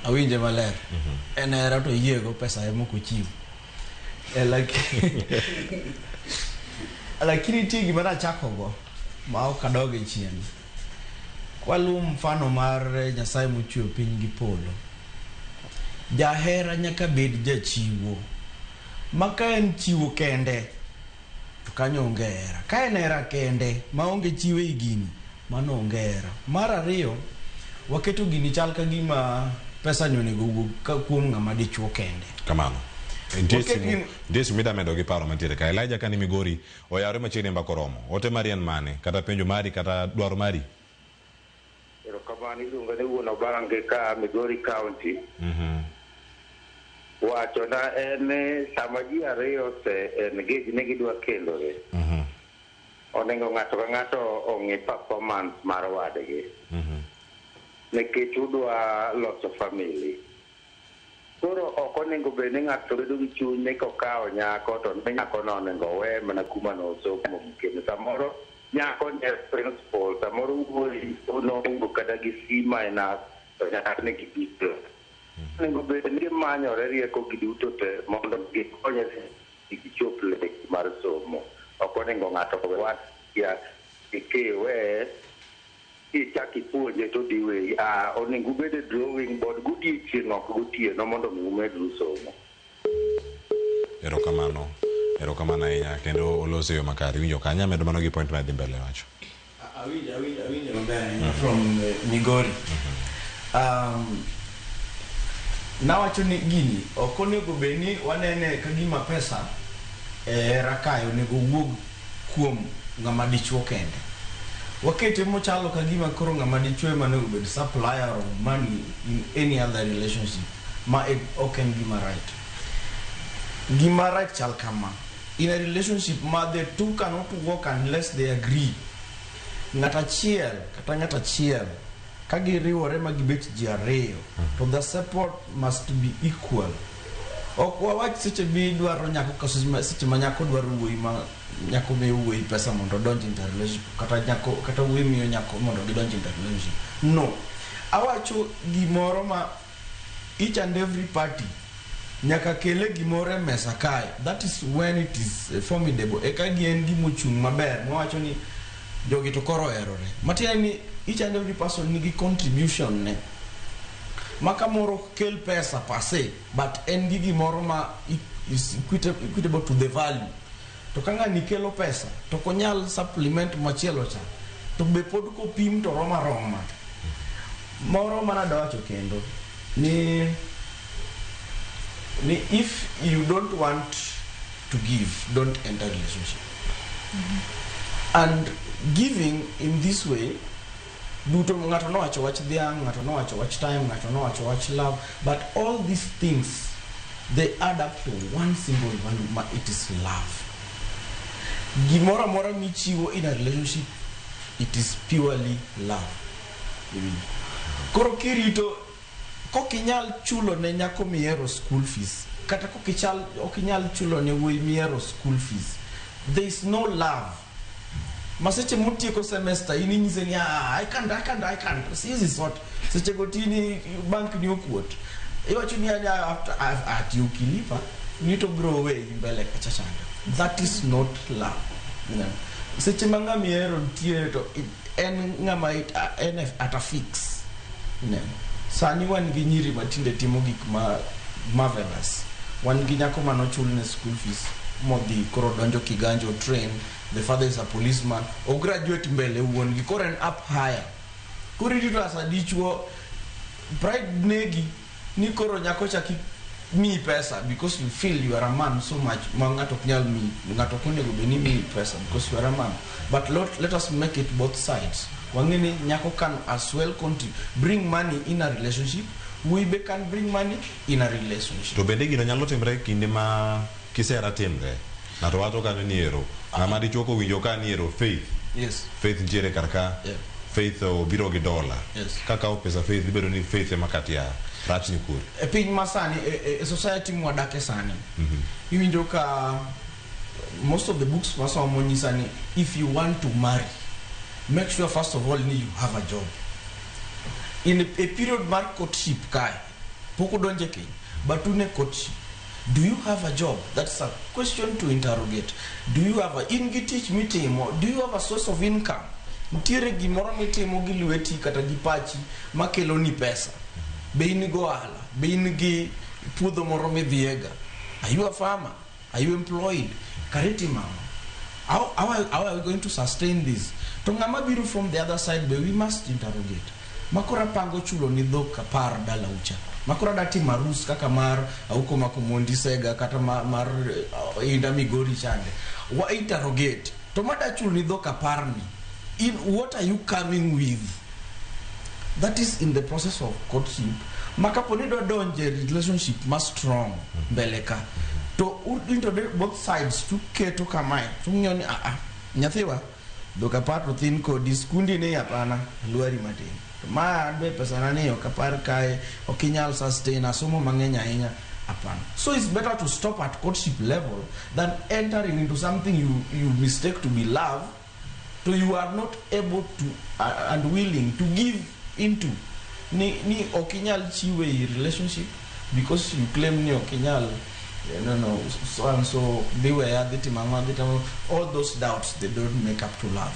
awinje maler en era to yiego pesa emo kuchiwo lakini tie gima nachako go ma ok adoge chien kwalum mfano mar Nyasaye mochweyo piny gi polo jahera nyaka bed jachiwo maka en chiwo kende to kanyo onge hera ka en hera kende ma onge chiwo e gini mano onge hera mar ariyo waketo gini chal ka gima pesa ni onego wuog kuom ng'ama dichuo kende kamano Ndesi mida medo gi paro mantiere ka Elijah kani Migori oyare machiegni mbako romo ote mari en mane kata penjo mari kata dwaro mari ero kamano iluongo ni wuono bange ka Migori County wacho na en sama ji ariyo se en gig ne gidwa kendore onego ng'ato ka ng'ato ong'i performance mar wadgi nikech udwa loso family koro ok onego bed ni ng'ato bedo gi chuny ni kokawo nyako to nyako no onego we mana kuma nosomo kendo samoro nyako ne principal samoro wuoyi onongo kata gi sima ena to nyaka ne gibito onego bed ni manyore rieko giduto te mondo gikonye gichop lek mar somo ok onego ng'ato wach ya ikewe ichaki puonje to diwe onego bede drawing board godiechieng' ok gotieno mondo umed somo. Erokamano ahinya kendo oloso yo makare winjo kanya medo mano gi point ma dhi mbele wacho awinjo maber from Migori nawacho ni gini ok onego bed ni wanene ka gima pesa rakayo onego wuog kuom ng'ama dichuo kende wakete mochalo ka gima koro ng'ama dichuo manego bed supplier of money in any other relationship ma ok en gima right chal kama in a relationship ma the two cannot work unless they agree ng'ata chiel ka giriwore ma gibet ji ariyo to the support must be equal ok wawach seche bi dwaro nyako kaso seche ma nyako dwaro wuoyi ma nyako miyo wuoyi pesa mondo donji into relationship kata wuoyi miyo nyako mondo gidonji into relationship no awacho gimoro ma each and every party nyaka kele gimoro mesa kae that is when it is formidable eka gien gimochung' maber mwawacho ni jogi to koro erore matiende ni each and every person nigi contribution ne maka moro kel pesa pase but en gi gimoro ma is equitable to the value to kanga ni kelo pesa to konyal supplement machielo cha to be pod ko pim to roma moro mana dawacho kendo ni if you don't want to give don't enter relationship and giving in this way duto ngato no wacho wach dhiang ngato no wacho wach time ngato no wacho wach love but all these things they add up to one single value it is love gimora mora michiwo in a relationship it is purely love koro kirito kokinyal chulo ne nyako miero school fees kata okinyal chulo ne wuoyi miero school fees there is no love maseche mutieko semester inyise ni I can't see this what seche gotini bank ni okuot iwacho ni at you kilipa need to grow away mbele kachachanga that is not love seche manga miero tie to en ngama en at a fix sani wan gi nyiri matinde timo gik ma marvelous wan gi nyako manochul ne school fees modhi koro donjo kiganjo train the father is a policeman o graduate mbele wuon gi koro en up higher kuri dito asadichwo pride negi ni koro nyako chaki mi pesa because you feel you are a man so much ngato knyal mi ngato konego beni mi pesa because you are a man but let us make it both sides wangeni nyako can as well bring money in a relationship we can bring money in a relationship to bende gino nyalo timre kinde ma kisera timre na to wato kanyo niero ama di choko winjo ka niero faith ntiere karka faith obiro gi dola kaka o pesa faith bedo ni faith makatia rach ni kur e piny masani society mwadake sani iwinjo ka most of the books masomo nyisani if you want to marry make sure first of all you have a job in a period mar courtship kai poko donje keny, but une courtship. Do you have a job? That's a question to interrogate. Do you have a in gi tich mitimo? Do you have a source of income? Ntiere gimoro mitimo gi lweti kata gi pachi makelo ni pesa. Be in go ala, be in gi puodho moro midhiega. Are you a farmer? Are you employed? Kareti mama. How are we going to sustain this? To ngama biro from the other side, but we must interrogate. Makora pango chulo ni dhok kapar dala ucha. Makora dati marus kaka mar auko makumondi sega kata mar inda migori chande. Wa interrogate. To mada chulo ni dhok kapar ni. In what are you coming with? That is in the process of courtship. Makaponi do donje relationship must strong beleka. To interrogate both sides to keto kamai. To nyoni nyathiwa do kapar thin ko diskundi ne yapana luari matin. Ma be pesa na ne kapar kai okinyal sustain asomo mangenya ahinya apana. So it's better to stop at courtship level than entering into something you mistake to be love, so you are not able to and willing to give into. Ni okinyal chiwe relationship because you claim ni okinyal so and so they were all those doubts, they don't make up to love.